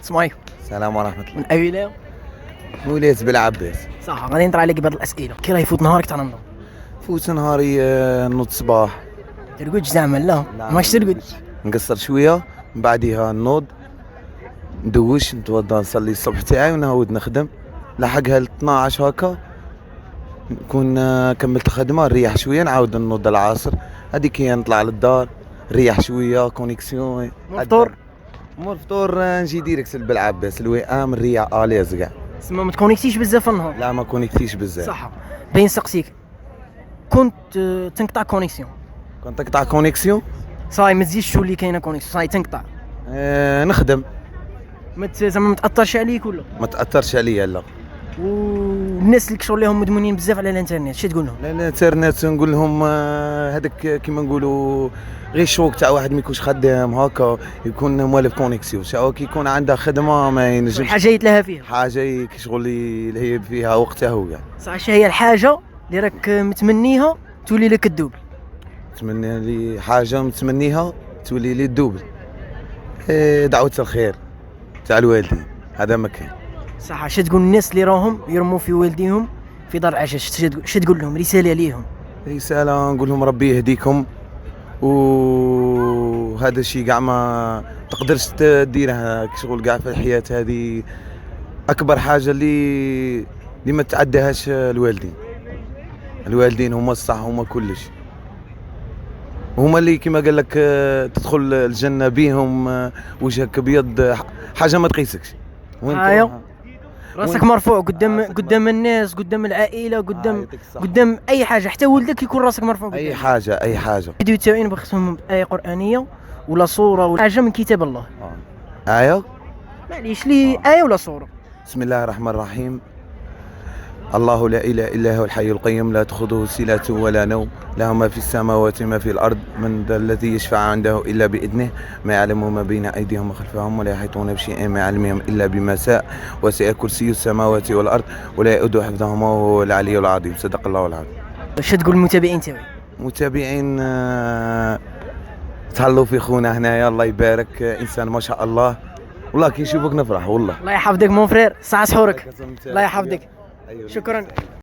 اسمعي. السلام ورحمة الله. من أي ولاية؟ ولاية بلعباس. صح، غادي نطرح عليك بعض الأسئلة. كي راه يفوت نهارك تاع النوم؟ فوت نهاري نوض صباح. ترقدش زعما؟ لا ماكش ترقد. نقصر شوية من بعديها نوض ندوش نتوضا نصلي الصبح تاعي ونعاود نخدم لحقها ل 12 هكا نكون كملت الخدمة نريح شوية نعاود نوض العصر هذيك هي نطلع للدار نريح شوية كونيكسيون. الفطور؟ مور الفطور نجي ديريكت لبلعباس الوئام نريح اليز كاع. تسمى ما تكونيكتيش بزاف في النهار؟ لا ما كونيكتيش بزاف. صح. باين نسقسيك، كنت تنقطع كونيكسيون؟ كنت تقطع كونيكسيون صاي ما تزيدش تولي كاينه كونيكسيون، صاي تنقطع. نخدم. زعما ما تاثرش عليك ولا؟ ما تاثرش عليا لا. والناس اللي كشغل لهم مدمنين بزاف على الانترنت شي تقول لهم؟ لا الانترنت نقول لهم هذاك كيما نقولوا غير شوك تاع واحد ما يكونش خدام هكا يكون موالف كونيكسيون سواء كي يكون عنده خدمه ما ينجمش حاجه يتلهى فيها، حاجه كشغل اللي هي فيها وقتها وكاع. صح. شنو هي الحاجه اللي راك متمنيها تولي لك الدوبل؟ نتمنى لي حاجه متمنيها تولي لي الدوبل. دعوه الخير تاع الوالدين هذا ما كاين. صح. شنو تقول الناس اللي راهم يرموا في والديهم في دار العشش؟ شنو تقول لهم؟ رساله ليهم؟ رساله نقول لهم ربي يهديكم وهذا الشيء كاع ما تقدرش تديره شغل كاع في الحياه هذه. اكبر حاجه اللي ما تعداهاش الوالدين هما الصح هما كلش هما اللي كما قال لك تدخل الجنه بيهم وجهك ابيض حاجه ما تقيسكش. ايوه راسك مرفوع قدام الناس قدام العائله قدام اي حاجه، حتى ولدك يكون راسك مرفوع قدام اي حاجه. الفيديو تاعي نبغي نختمهم بآية قرآنية ولا صورة ولا حاجة من كتاب الله. آية؟ معليش لي آية ولا صورة. بسم الله الرحمن الرحيم. الله لا إله إلا هو الحي القيوم لا تأخذه سنة ولا نوم له ما في السماوات ما في الأرض من ذا الذي يشفع عنده إلا بإذنه ما يعلم ما بين أيديهم وخلفهم ولا يحيطون بشيء من علمهم إلا بما شاء وسع كرسي السماوات والأرض ولا يؤوده حفظهما وهو العلي العظيم. صدق الله العظيم. اش تقول المتابعين تاعي؟ متابعين تهلاو في خونا هنايا الله يبارك انسان ما شاء الله والله كي نشوفك نفرح والله. الله يحفظك مون فرير، ساعة سحورك. الله يحفظك. شكرا.